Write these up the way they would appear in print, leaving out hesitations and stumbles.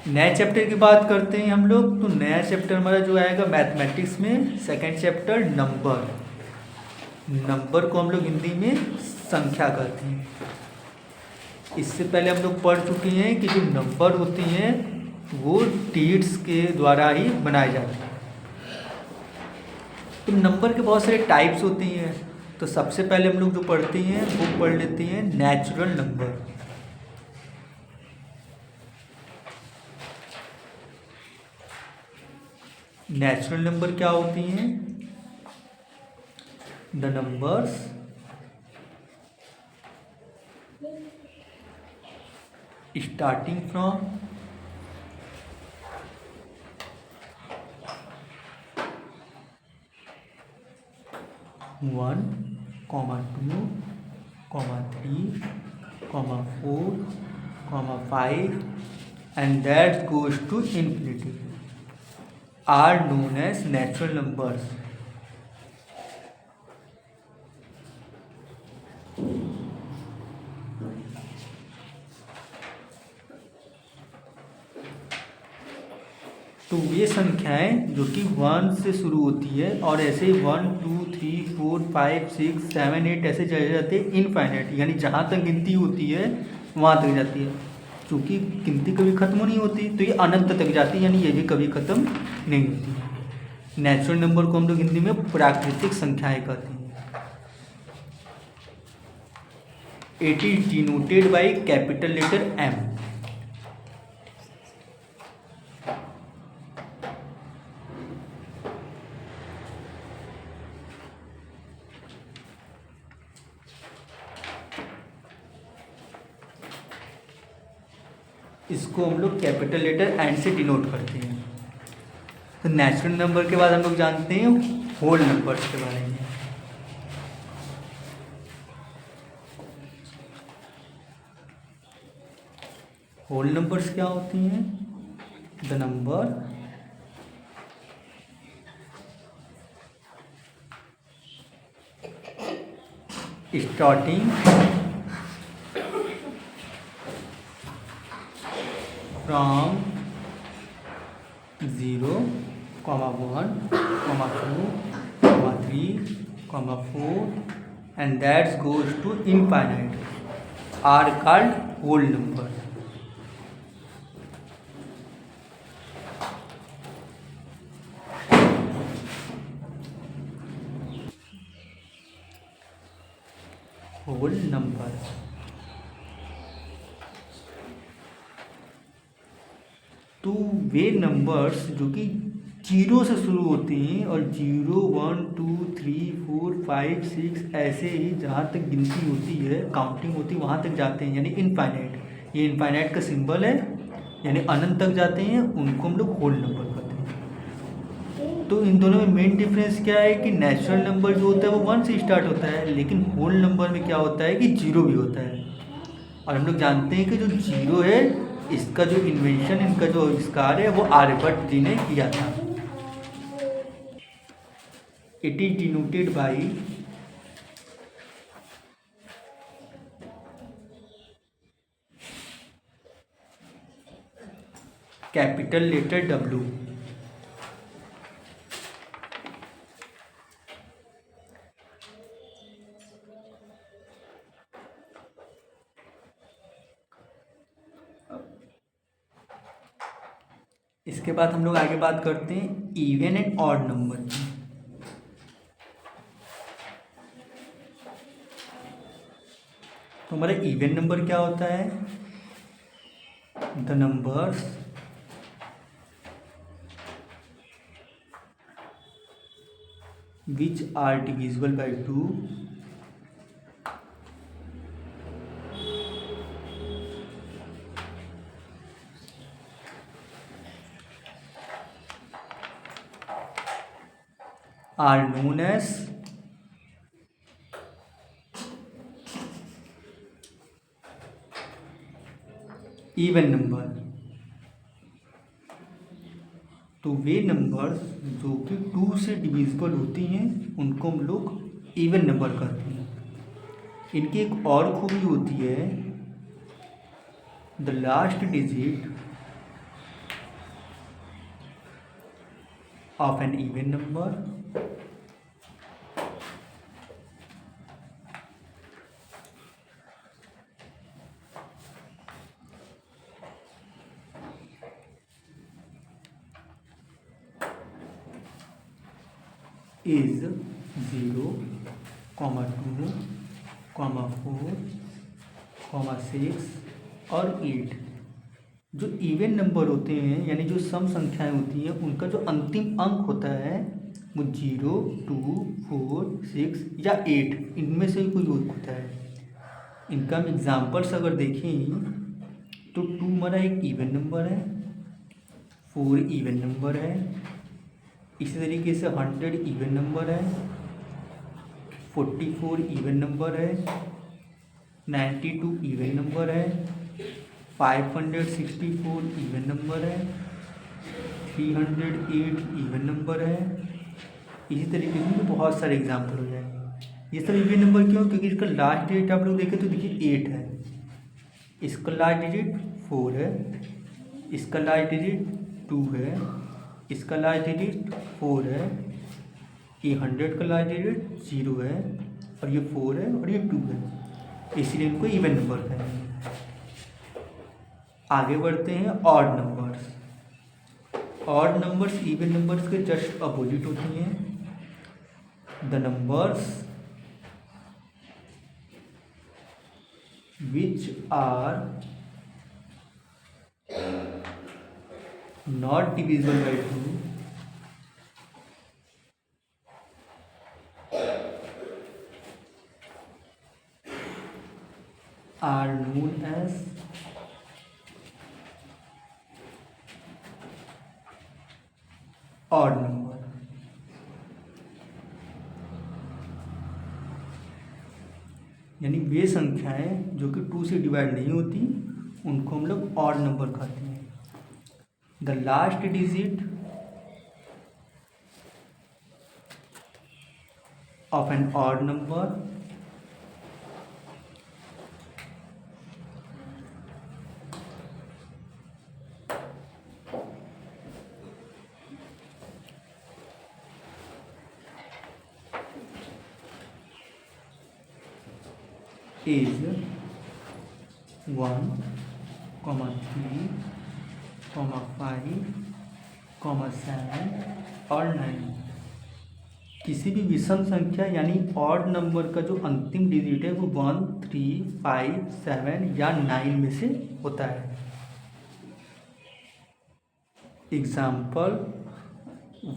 नए चैप्टर की बात करते हैं हम लोग। तो नया चैप्टर हमारा जो आएगा मैथमेटिक्स में सेकंड चैप्टर नंबर। नंबर को हम लोग हिंदी में संख्या कहते हैं। इससे पहले हम लोग पढ़ चुके हैं कि जो नंबर होती हैं वो डिजिट्स के द्वारा ही बनाए जाते हैं। तो नंबर के बहुत सारे टाइप्स होती हैं। तो सबसे पहले हम लोग जो पढ़ते हैं वो पढ़ लेते हैं नेचुरल नंबर। नेचुरल नंबर क्या होती हैं? The numbers starting from 1, 2, 3, 4, 5 and that goes to infinity are known as natural numbers. तो ये संख्याएं जो कि 1 से शुरू होती है और ऐसे ही 1, 2, 3, 4, 5, 6, 7, 8 ऐसे चले जाते हैं इनफाइनाइट, यानी जहाँ तक गिनती होती है वहाँ तक जाती है। क्योंकि गिनती कभी ख़त्म नहीं होती तो ये अनंत तक जाती है, यानी ये भी कभी ख़त्म नहीं होती। नेचुरल नंबर को हम लोग हिंदी में प्राकृतिक संख्याएँ कहते हैं। It is denoted by capital letter M। इसको हम लोग कैपिटल लेटर एन से डिनोट करते हैं। तो नेचुरल नंबर के बाद हम लोग जानते हैं होल नंबर्स के बारे में। होल नंबर्स क्या होती हैं? The number starting from 0, 1, 2, 3, 4 and that goes to infinite are called whole number. Whole number तो वे नंबर्स जो कि 0 से शुरू होते हैं और 0, 1, 2, 3, 4, 5, 6 ऐसे ही जहाँ तक गिनती होती है, काउंटिंग होती है, वहाँ तक जाते हैं, यानी इनफाइनाइट। ये इनफाइनाइट का सिंबल है, यानी अनंत तक जाते हैं, उनको हम लोग होल नंबर कहते हैं। तो इन दोनों में मेन डिफरेंस क्या है कि नेचुरल नंबर जो होता है वो 1 से स्टार्ट होता है, लेकिन होल नंबर में क्या होता है कि 0 भी होता है। और हम लोग जानते हैं कि जो 0 है इसका जो इन्वेंशन, इनका जो आविष्कार है वो आर्यभट्ट जी ने किया था। It is denoted by capital letter W। इसके बाद हम लोग आगे बात करते हैं इवन एंड ऑड नंबर की। तो हमारा इवन नंबर क्या होता है? The numbers which are divisible by 2 are known as even number। तो वे नंबर जो कि 2 से डिविजिबल होती हैं उनको हम लोग इवन नंबर कहते हैं। इनकी एक और खूबी होती है, the last digit of an even number is 0, 2, 4, 6 और 8। जो इवन नंबर होते हैं यानी जो सम संख्याएं होती हैं उनका जो अंतिम अंक होता है वो 0, 2, 4, 6 या 8 इनमें से कोई होता है। इनका हम एग्जाम्पल्स अगर देखें तो 2 हमारा एक इवन नंबर है, 4 इवन नंबर है, इसी तरीके से 100 इवन नंबर है, 44 इवन नंबर है, 92 इवन नंबर है, 564 इवन नंबर है, 308 इवन नंबर है। इसी तरीके से बहुत सारे एग्जाम्पल हो जाएंगे। ये सब इवन नंबर क्यों? क्योंकि इसका लास्ट डिजिट आप लोग देखें तो देखिए 8 है, इसका लास्ट डिजिट 4 है, इसका लास्ट डिजिट 2 है, इसका लास्ट डिजिट 4 है, ये 100 का लास्ट डिजिट 0 है और ये 4 है और ये 2 है, इसलिए इनको इवन नंबर कहेंगे। आगे बढ़ते हैं odd numbers. Odd numbers even numbers के जस्ट अपोजिट होती हैं। The numbers which are not divisible by 2 are known as odd number। यानी वे संख्याएं जो कि 2 से डिवाइड नहीं होती उनको हम लोग ऑड नंबर कहते हैं। The last digit of an odd number is 1, 3, 5, 7 और 9। किसी भी विषम संख्या यानी ऑड नंबर का जो अंतिम डिजिट है वो 1, 3, 5, 7 या 9 में से होता है। एग्जाम्पल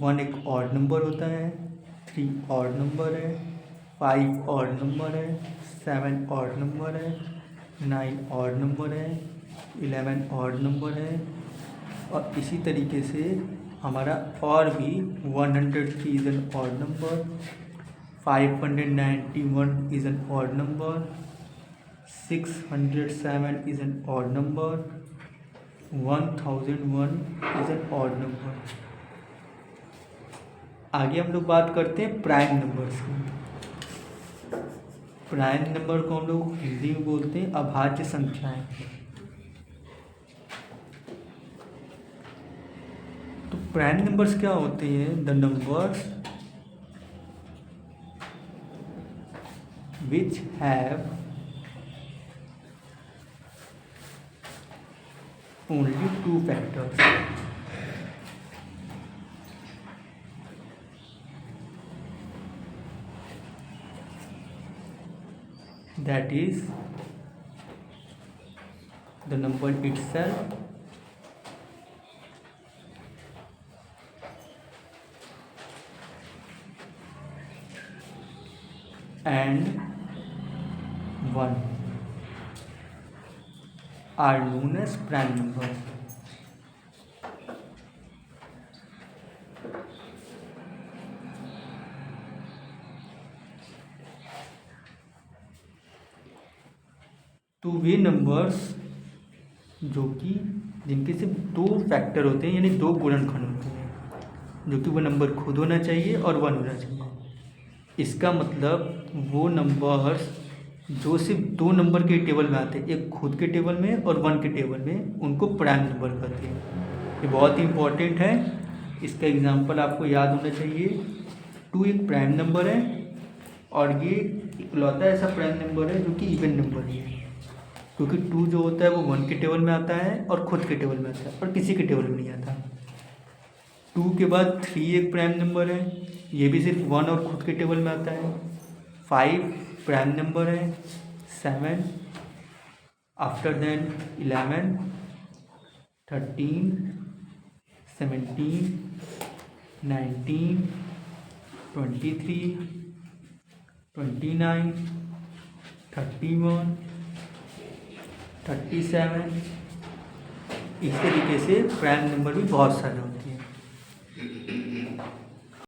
1 एक ऑड नंबर होता है, 3 ऑड नंबर है, 5 ऑड नंबर है, 7 ऑड नंबर है, 9 ऑड नंबर है, 11 ऑड नंबर है और इसी तरीके से हमारा और भी 103 is an odd number, 591 is an odd number, 607 is an odd number, 1001 is an odd number. आगे हम लोग बात करते हैं प्राइम नंबर्स की। प्राइम नंबर को हम लोग हिंदी में बोलते हैं अभाज्य संख्याएं। तो प्राइम नंबर्स क्या होते हैं? The numbers which have only 2 factors. That is the number itself and 1 are known as prime numbers। तो वे नंबर्स जो कि जिनके सिर्फ 2 फैक्टर होते हैं यानी 2 गुणनखंड होते हैं, जो कि वो नंबर खुद होना चाहिए और 1 होना चाहिए। इसका मतलब वो नंबर्स जो सिर्फ 2 नंबर के टेबल में आते हैं, एक खुद के टेबल में और 1 के टेबल में, उनको प्राइम नंबर कहते हैं। ये बहुत ही इम्पोर्टेंट है इसका एग्जांपल आपको याद होना चाहिए। 2 एक प्राइम नंबर है और ये इकलौता ऐसा प्राइम नंबर है जो कि इवन नंबर है, क्योंकि 2 जो होता है वो 1 के टेबल में आता है और खुद के टेबल में आता है और किसी के टेबल में नहीं आता। 2 के बाद 3 एक प्राइम नंबर है, ये भी सिर्फ 1 और खुद के टेबल में आता है। 5 प्राइम नंबर है। 7 आफ्टर देन 11 13 17 19 23 29 31 37। इस तरीके से प्राइम नंबर भी बहुत सारे होते हैं।